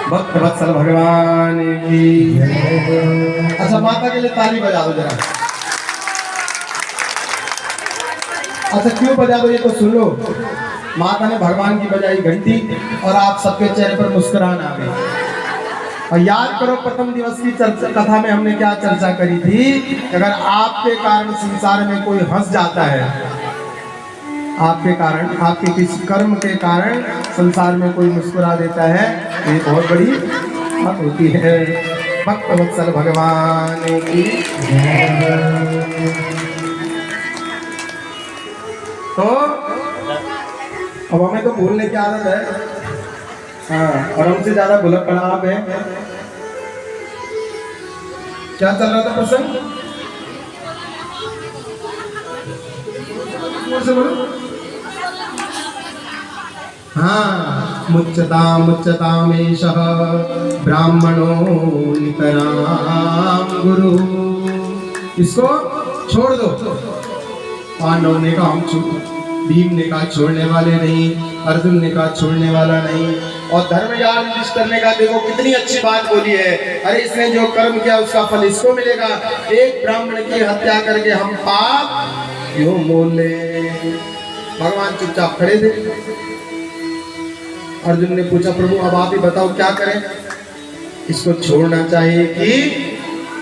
भक्त वत्सल भगवान की। अच्छा, माता के लिए ताली बजा दो जरा। अच्छा, क्यों बजा दो ये तो सुन लो। माता ने भगवान की बजाई घंटी और आप सबके चेहरे पर मुस्कुराहट आ गई। और याद करो, प्रथम दिवस की कथा में हमने क्या चर्चा करी थी। अगर आपके कारण संसार में कोई हंस जाता है, आपके कारण, आपके किसी कर्म के कारण संसार में कोई मुस्कुरा देता है, ये बहुत बड़ी बात होती है। भक्त वत्सल भगवान की। तो अब हमें तो भूलने की आदत है, हाँ, और हमसे ज्यादा भुलक्कड़ आप है। क्या चल रहा था प्रसंग? हाँ, मुच्यतामेषः ब्राह्मणो नितराम गुरु। इसको छोड़ दो। पांडव ने कहा हम भीम ने कहा छोड़ने वाले नहीं, अर्जुन ने कहा छोड़ने वाला नहीं, और धर्मयाग युधिष्ठिर ने कहा देखो कितनी अच्छी बात बोली है। अरे इसने जो कर्म किया उसका फल इसको मिलेगा। एक ब्राह्मण की हत्या करके हम पाप क्यों मोल ले। भगवान चुपचाप खड़े थे। अर्जुन ने पूछा प्रभु अब आप ही बताओ क्या करें, इसको छोड़ना चाहिए कि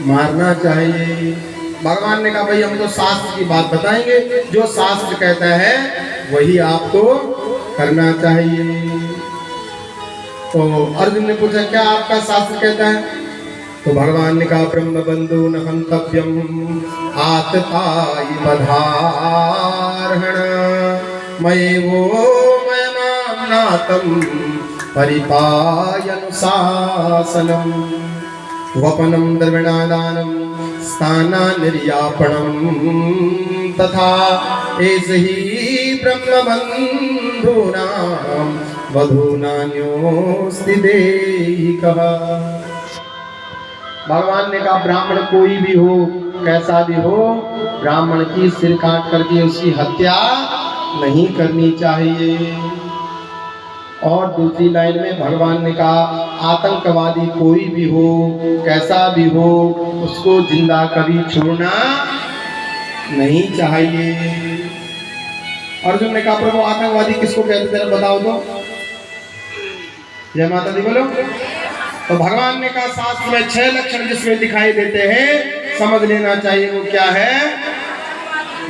मारना चाहिए। भगवान ने कहा भाई हम तो शास्त्र की बात बताएंगे, जो शास्त्र कहता है वही आपको करना चाहिए। तो अर्जुन ने पूछा क्या आपका शास्त्र कहता है? तो भगवान ने कहा ब्रह्म बंधु न हंतव्यम आततायि पधारहण मयेवो मयमानातम परिपायनुशासनम वपनम द्रविणादानम स्थाना निर्यापणम तथा एष ही ब्रह्म बंधूनां वधूनान्योस्ति देहिकः। भगवान ने कहा ब्राह्मण कोई भी हो, कैसा भी हो, ब्राह्मण की सिर काट करके उसकी हत्या नहीं करनी चाहिए। और दूसरी लाइन में भगवान ने कहा आतंकवादी कोई भी हो, कैसा भी हो, उसको जिंदा कभी छोड़ना नहीं चाहिए। अर्जुन ने कहा प्रभु आतंकवादी किसको कहते हैं बताओ तो। जय माता दी बोलो। तो भगवान ने कहा शास्त्र में 6 लक्षण जिसमें दिखाई देते हैं समझ लेना चाहिए। वो क्या है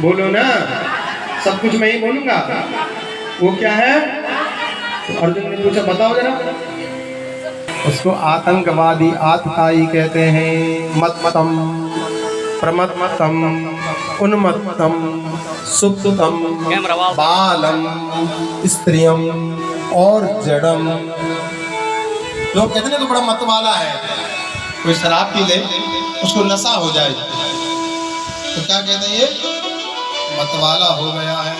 बोलो ना, सब कुछ मैं ही बोलूंगा। वो क्या है? तो अर्जुन ने पूछा बताओ जरा। उसको आतंकवादी आतताई कहते हैं। मत्तम प्रमत्तम उन्मत्तम सुप्तम बालम स्त्रियम और जड़म। लोग कहते हैं तो बड़ा मत वाला है, कोई शराब पी ले उसको नशा हो जाए तो क्या कहते हैं ये मत वाला हो गया है।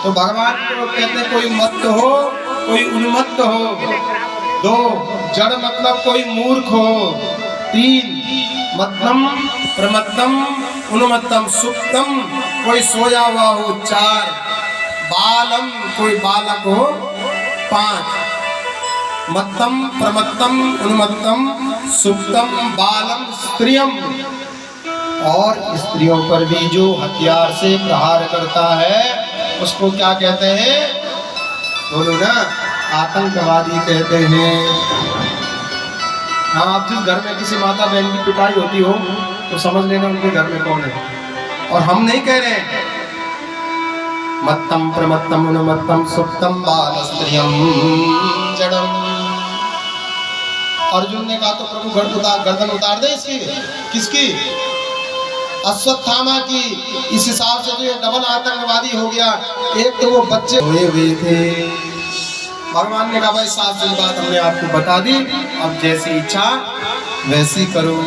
तो भगवान को कहते हैं कोई मत हो कोई उन्मत्त हो। 2 जड़ मतलब कोई मूर्ख हो। 3 मत्तम प्रमत्तम उन्मत्तम सुप्तम कोई सोया हुआ हो। 4 बालम कोई बालक हो। 5 मत्तम प्रमत्तम उन्मत्तम सुप्तम बालम स्त्रियम। और स्त्रियों पर भी जो हथियार से प्रहार करता है उसको क्या कहते हैं बोलो ना, आतंकवादी कहते हैं। हाँ, आप जिस घर में किसी माता बहन की पिटाई होती हो तो समझ लेना उनके घर में कौन है। और हम नहीं कह रहे हैं मत्तम प्रमत्तम उन्मत्तम सुप्तम बाल स्त्रियम जड़म। अर्जुन ने कहा तो प्रभु गर्दन उतार दे इसकी। किसकी? अश्वत्थामा की। इस हिसाब से तो ये डबल आतंकवादी हो गया। एक तो वो बच्चे हुए थे। भगवान ने कहा भाई 7 दिन बाद हमने आपको बता दी, अब जैसी इच्छा वैसी करो।